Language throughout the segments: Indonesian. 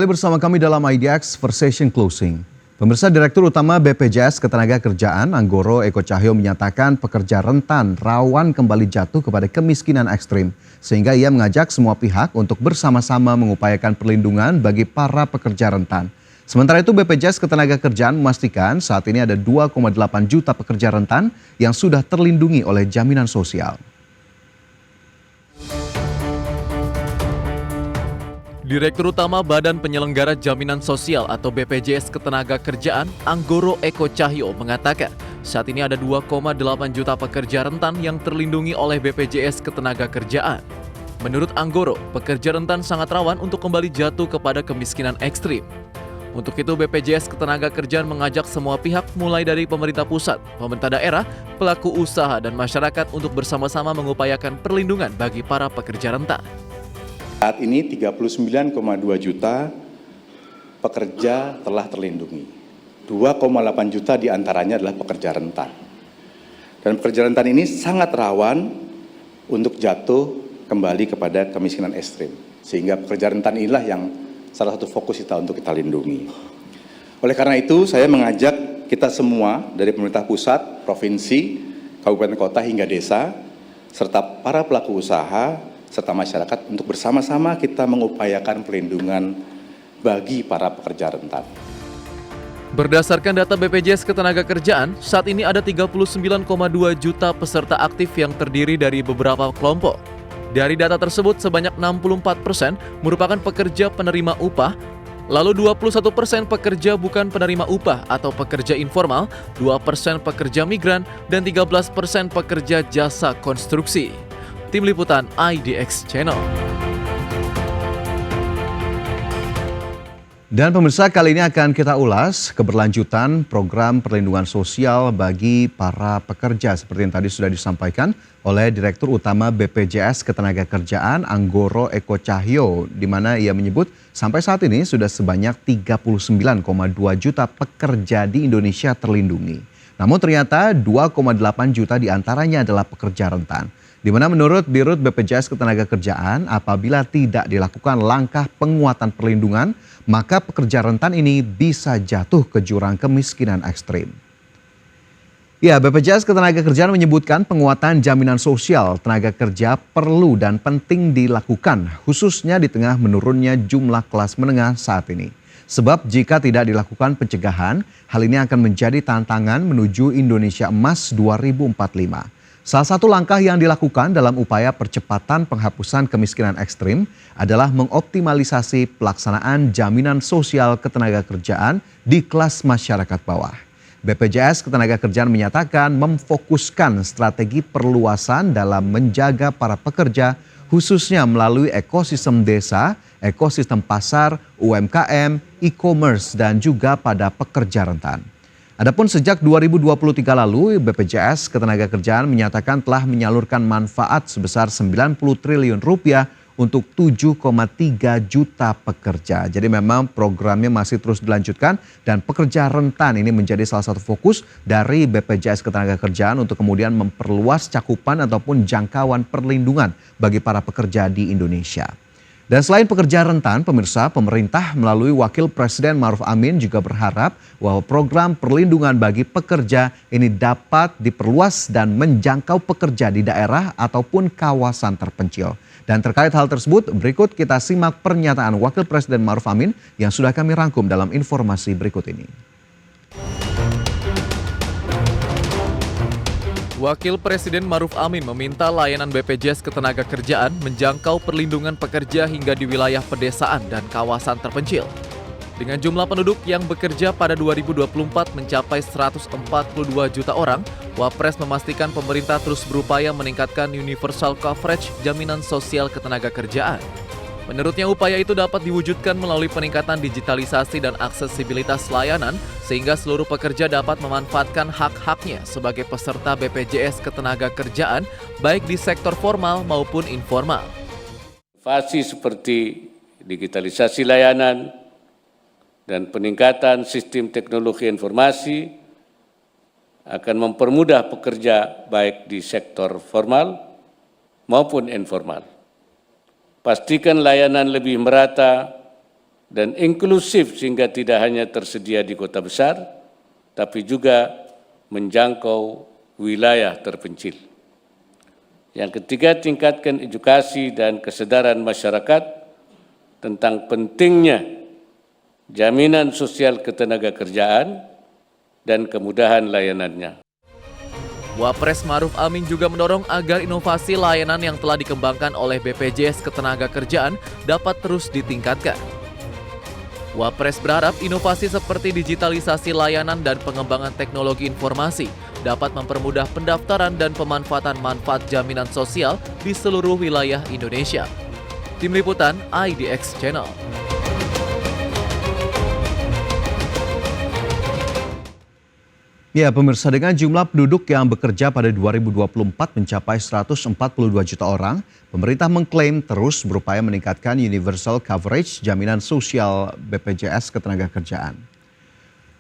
bersama kami dalam IDX Versation Closing. Pemirsa, Direktur Utama BPJS Ketenagakerjaan Anggoro Eko Cahyo menyatakan pekerja rentan rawan kembali jatuh kepada kemiskinan ekstrim. Sehingga ia mengajak semua pihak untuk bersama-sama mengupayakan perlindungan bagi para pekerja rentan. Sementara itu BPJS Ketenagakerjaan memastikan saat ini ada 2,8 juta pekerja rentan yang sudah terlindungi oleh jaminan sosial. Direktur Utama Badan Penyelenggara Jaminan Sosial atau BPJS Ketenagakerjaan Anggoro Eko Cahyo mengatakan saat ini ada 2,8 juta pekerja rentan yang terlindungi oleh BPJS Ketenagakerjaan. Menurut Anggoro, pekerja rentan sangat rawan untuk kembali jatuh kepada kemiskinan ekstrim. Untuk itu BPJS Ketenagakerjaan mengajak semua pihak mulai dari pemerintah pusat, pemerintah daerah, pelaku usaha dan masyarakat untuk bersama-sama mengupayakan perlindungan bagi para pekerja rentan. Saat ini 39,2 juta pekerja telah terlindungi. 2,8 juta diantaranya adalah pekerja rentan. Dan pekerja rentan ini sangat rawan untuk jatuh kembali kepada kemiskinan ekstrim. Sehingga pekerja rentan inilah yang salah satu fokus kita untuk kita lindungi. Oleh karena itu saya mengajak kita semua dari pemerintah pusat, provinsi, kabupaten kota hingga desa, serta para pelaku usaha, serta masyarakat untuk bersama-sama kita mengupayakan perlindungan bagi para pekerja rentan. Berdasarkan data BPJS Ketenagakerjaan, saat ini ada 39,2 juta peserta aktif yang terdiri dari beberapa kelompok. Dari data tersebut, sebanyak 64% merupakan pekerja penerima upah, lalu 21% pekerja bukan penerima upah atau pekerja informal, 2% pekerja migran, dan 13% pekerja jasa konstruksi. Tim Liputan IDX Channel. Dan pemirsa, kali ini akan kita ulas keberlanjutan program perlindungan sosial bagi para pekerja seperti yang tadi sudah disampaikan oleh Direktur Utama BPJS Ketenagakerjaan Anggoro Eko Cahyo, di mana ia menyebut sampai saat ini sudah sebanyak 39,2 juta pekerja di Indonesia terlindungi. Namun ternyata 2,8 juta diantaranya adalah pekerja rentan. Di mana menurut Dirut BPJS Ketenagakerjaan, apabila tidak dilakukan langkah penguatan perlindungan, maka pekerja rentan ini bisa jatuh ke jurang kemiskinan ekstrim. Ya, BPJS Ketenagakerjaan menyebutkan penguatan jaminan sosial tenaga kerja perlu dan penting dilakukan, khususnya di tengah menurunnya jumlah kelas menengah saat ini. Sebab jika tidak dilakukan pencegahan, hal ini akan menjadi tantangan menuju Indonesia Emas 2045. Salah satu langkah yang dilakukan dalam upaya percepatan penghapusan kemiskinan ekstrim adalah mengoptimalisasi pelaksanaan jaminan sosial ketenagakerjaan di kelas masyarakat bawah. BPJS Ketenagakerjaan menyatakan memfokuskan strategi perluasan dalam menjaga para pekerja khususnya melalui ekosistem desa, ekosistem pasar, UMKM, e-commerce dan juga pada pekerja rentan. Adapun sejak 2023 lalu, BPJS Ketenagakerjaan menyatakan telah menyalurkan manfaat sebesar 90 triliun rupiah untuk 7,3 juta pekerja. Jadi memang programnya masih terus dilanjutkan dan pekerja rentan ini menjadi salah satu fokus dari BPJS Ketenagakerjaan untuk kemudian memperluas cakupan ataupun jangkauan perlindungan bagi para pekerja di Indonesia. Dan selain pekerja rentan, pemirsa, pemerintah melalui Wakil Presiden Ma'ruf Amin juga berharap bahwa program perlindungan bagi pekerja ini dapat diperluas dan menjangkau pekerja di daerah ataupun kawasan terpencil. Dan terkait hal tersebut, berikut kita simak pernyataan Wakil Presiden Ma'ruf Amin yang sudah kami rangkum dalam informasi berikut ini. Wakil Presiden Ma'ruf Amin meminta layanan BPJS Ketenagakerjaan menjangkau perlindungan pekerja hingga di wilayah pedesaan dan kawasan terpencil. Dengan jumlah penduduk yang bekerja pada 2024 mencapai 142 juta orang, Wapres memastikan pemerintah terus berupaya meningkatkan universal coverage jaminan sosial ketenagakerjaan. Menurutnya upaya itu dapat diwujudkan melalui peningkatan digitalisasi dan aksesibilitas layanan sehingga seluruh pekerja dapat memanfaatkan hak-haknya sebagai peserta BPJS Ketenagakerjaan baik di sektor formal maupun informal. Inovasi seperti digitalisasi layanan dan peningkatan sistem teknologi informasi akan mempermudah pekerja baik di sektor formal maupun informal. Pastikan layanan lebih merata dan inklusif sehingga tidak hanya tersedia di kota besar, tapi juga menjangkau wilayah terpencil. Yang ketiga, tingkatkan edukasi dan kesadaran masyarakat tentang pentingnya jaminan sosial ketenagakerjaan dan kemudahan layanannya. Wapres Maruf Amin juga mendorong agar inovasi layanan yang telah dikembangkan oleh BPJS Ketenagakerjaan dapat terus ditingkatkan. Wapres berharap inovasi seperti digitalisasi layanan dan pengembangan teknologi informasi dapat mempermudah pendaftaran dan pemanfaatan manfaat jaminan sosial di seluruh wilayah Indonesia. Tim Liputan IDX Channel. Ya, pemirsa, dengan jumlah penduduk yang bekerja pada 2024 mencapai 142 juta orang, pemerintah mengklaim terus berupaya meningkatkan universal coverage jaminan sosial BPJS Ketenagakerjaan.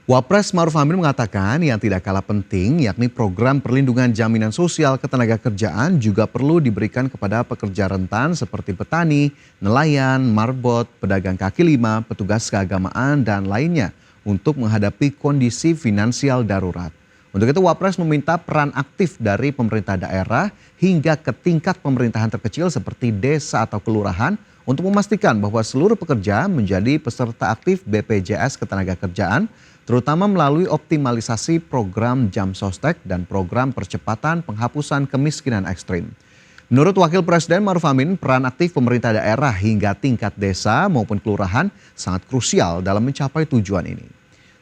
Wapres Maruf Amin mengatakan yang tidak kalah penting yakni program perlindungan jaminan sosial ketenagakerjaan juga perlu diberikan kepada pekerja rentan seperti petani, nelayan, marbot, pedagang kaki lima, petugas keagamaan, dan lainnya untuk menghadapi kondisi finansial darurat. Untuk itu Wapres meminta peran aktif dari pemerintah daerah hingga ke tingkat pemerintahan terkecil seperti desa atau kelurahan untuk memastikan bahwa seluruh pekerja menjadi peserta aktif BPJS Ketenagakerjaan, terutama melalui optimalisasi program Jam Sostek dan program percepatan penghapusan kemiskinan ekstrim. Menurut Wakil Presiden Maruf Amin, peran aktif pemerintah daerah hingga tingkat desa maupun kelurahan sangat krusial dalam mencapai tujuan ini.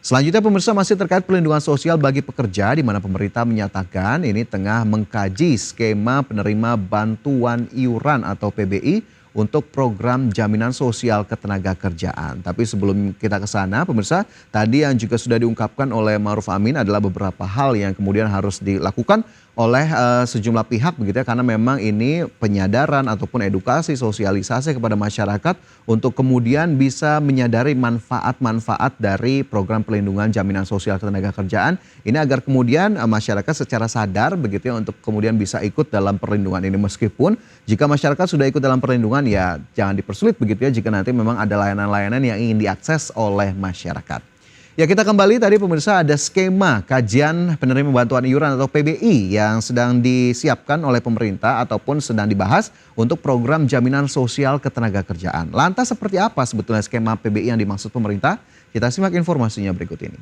Selanjutnya pemirsa, masih terkait perlindungan sosial bagi pekerja, di mana pemerintah menyatakan ini tengah mengkaji skema penerima bantuan iuran atau PBI untuk program jaminan sosial ketenagakerjaan. Tapi sebelum kita ke sana pemirsa, tadi yang juga sudah diungkapkan oleh Maruf Amin adalah beberapa hal yang kemudian harus dilakukan oleh sejumlah pihak begitu ya, karena memang ini penyadaran ataupun edukasi sosialisasi kepada masyarakat untuk kemudian bisa menyadari manfaat-manfaat dari program perlindungan jaminan sosial ketenagakerjaan ini agar kemudian masyarakat secara sadar begitu ya untuk kemudian bisa ikut dalam perlindungan ini. Meskipun jika masyarakat sudah ikut dalam perlindungan ya jangan dipersulit begitu ya jika nanti memang ada layanan-layanan yang ingin diakses oleh masyarakat. Ya, kita kembali tadi pemirsa, ada skema kajian penerima bantuan iuran atau PBI yang sedang disiapkan oleh pemerintah ataupun sedang dibahas untuk program jaminan sosial ketenagakerjaan. Lantas seperti apa sebetulnya skema PBI yang dimaksud pemerintah? Kita simak informasinya berikut ini.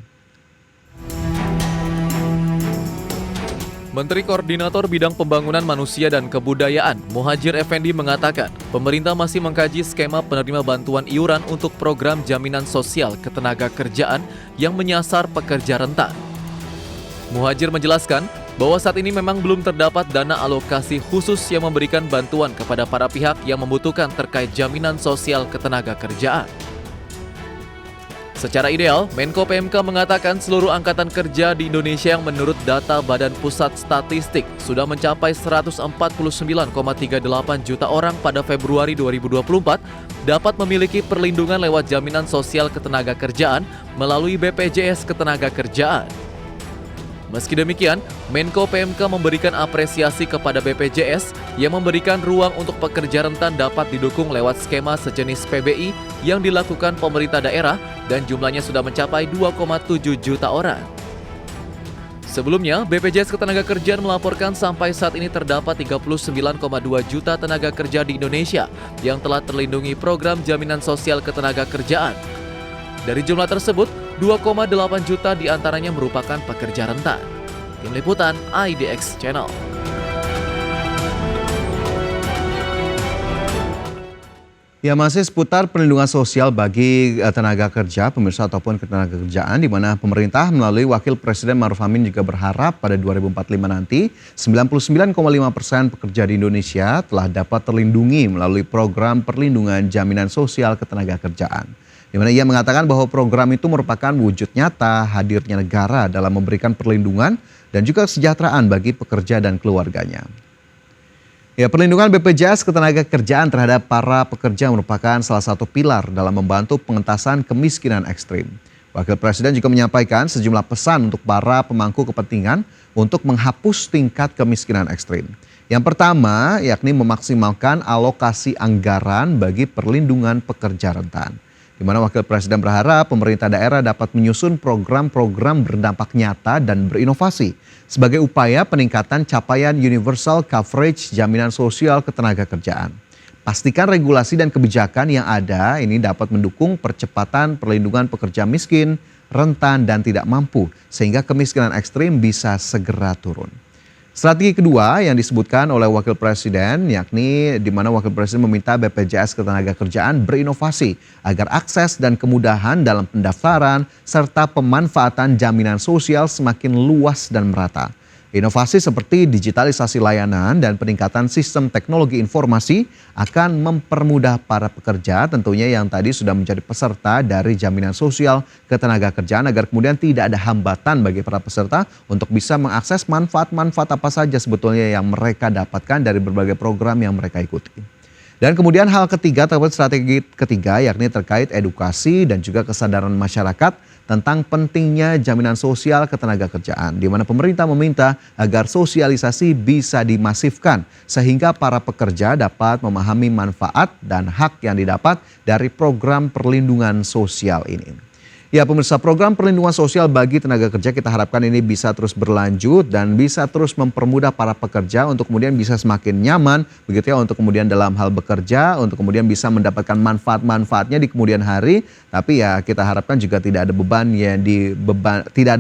Menteri Koordinator Bidang Pembangunan Manusia dan Kebudayaan, Muhadjir Effendi mengatakan, pemerintah masih mengkaji skema penerima bantuan iuran untuk program jaminan sosial ketenagakerjaan yang menyasar pekerja rentan. Muhadjir menjelaskan bahwa saat ini memang belum terdapat dana alokasi khusus yang memberikan bantuan kepada para pihak yang membutuhkan terkait jaminan sosial ketenagakerjaan. Secara ideal, Menko PMK mengatakan seluruh angkatan kerja di Indonesia yang menurut data Badan Pusat Statistik sudah mencapai 149,38 juta orang pada Februari 2024 dapat memiliki perlindungan lewat jaminan sosial ketenagakerjaan melalui BPJS Ketenagakerjaan. Meski demikian, Menko PMK memberikan apresiasi kepada BPJS yang memberikan ruang untuk pekerja rentan dapat didukung lewat skema sejenis PBI yang dilakukan pemerintah daerah dan jumlahnya sudah mencapai 2,7 juta orang. Sebelumnya, BPJS Ketenagakerjaan melaporkan sampai saat ini terdapat 39,2 juta tenaga kerja di Indonesia yang telah terlindungi program jaminan sosial ketenagakerjaan. Dari jumlah tersebut, 2,8 juta diantaranya merupakan pekerja rentan. Tim Liputan IDX Channel. Ya, masih seputar perlindungan sosial bagi tenaga kerja, pemirsa ataupun ketenagakerjaan, di mana pemerintah melalui Wakil Presiden Maruf Amin juga berharap pada 2045 nanti 99,5% pekerja di Indonesia telah dapat terlindungi melalui program perlindungan jaminan sosial ketenagakerjaan. Di mana ia mengatakan bahwa program itu merupakan wujud nyata hadirnya negara dalam memberikan perlindungan dan juga kesejahteraan bagi pekerja dan keluarganya. Ya, perlindungan BPJS Ketenagakerjaan terhadap para pekerja merupakan salah satu pilar dalam membantu pengentasan kemiskinan ekstrim. Wakil Presiden juga menyampaikan sejumlah pesan untuk para pemangku kepentingan untuk menghapus tingkat kemiskinan ekstrim. Yang pertama, yakni memaksimalkan alokasi anggaran bagi perlindungan pekerja rentan. di mana Wakil Presiden berharap pemerintah daerah dapat menyusun program-program berdampak nyata dan berinovasi sebagai upaya peningkatan capaian universal coverage jaminan sosial ketenagakerjaan. Pastikan regulasi dan kebijakan yang ada ini dapat mendukung percepatan perlindungan pekerja miskin, rentan, dan tidak mampu, sehingga kemiskinan ekstrim bisa segera turun. Strategi kedua yang disebutkan oleh Wakil Presiden, yakni di mana Wakil Presiden meminta BPJS Ketenagakerjaan berinovasi agar akses dan kemudahan dalam pendaftaran serta pemanfaatan jaminan sosial semakin luas dan merata. Inovasi seperti digitalisasi layanan dan peningkatan sistem teknologi informasi akan mempermudah para pekerja tentunya yang tadi sudah menjadi peserta dari jaminan sosial ketenagakerjaan agar kemudian tidak ada hambatan bagi para peserta untuk bisa mengakses manfaat-manfaat apa saja sebetulnya yang mereka dapatkan dari berbagai program yang mereka ikuti. Dan kemudian hal ketiga terkait strategi ketiga yakni terkait edukasi dan juga kesadaran masyarakat tentang pentingnya jaminan sosial ketenagakerjaan, di mana pemerintah meminta agar sosialisasi bisa dimasifkan sehingga para pekerja dapat memahami manfaat dan hak yang didapat dari program perlindungan sosial ini. Ya pemirsa, program perlindungan sosial bagi tenaga kerja kita harapkan ini bisa terus berlanjut dan bisa terus mempermudah para pekerja untuk kemudian bisa semakin nyaman begitu ya untuk kemudian dalam hal bekerja, untuk kemudian bisa mendapatkan manfaat-manfaatnya di kemudian hari. Tapi ya kita harapkan juga tidak ada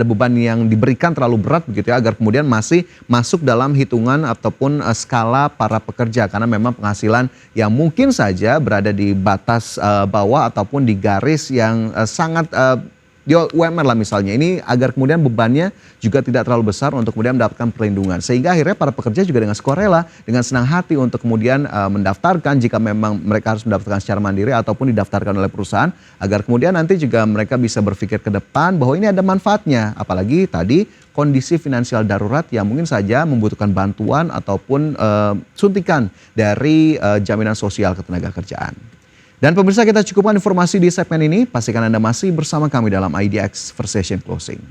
beban yang diberikan terlalu berat begitu ya agar kemudian masih masuk dalam hitungan ataupun skala para pekerja karena memang penghasilan yang mungkin saja berada di batas bawah ataupun di garis yang sangat di UMR lah misalnya, ini agar kemudian bebannya juga tidak terlalu besar untuk kemudian mendapatkan perlindungan. Sehingga akhirnya para pekerja juga dengan sukarela, dengan senang hati untuk kemudian mendaftarkan jika memang mereka harus mendaftarkan secara mandiri ataupun didaftarkan oleh perusahaan. Agar kemudian nanti juga mereka bisa berpikir ke depan bahwa ini ada manfaatnya. Apalagi tadi kondisi finansial darurat yang mungkin saja membutuhkan bantuan ataupun suntikan dari jaminan sosial ketenagakerjaan. Dan pemirsa kita cukupkan informasi di segmen ini. Pastikan Anda masih bersama kami dalam IDX Conversation Closing.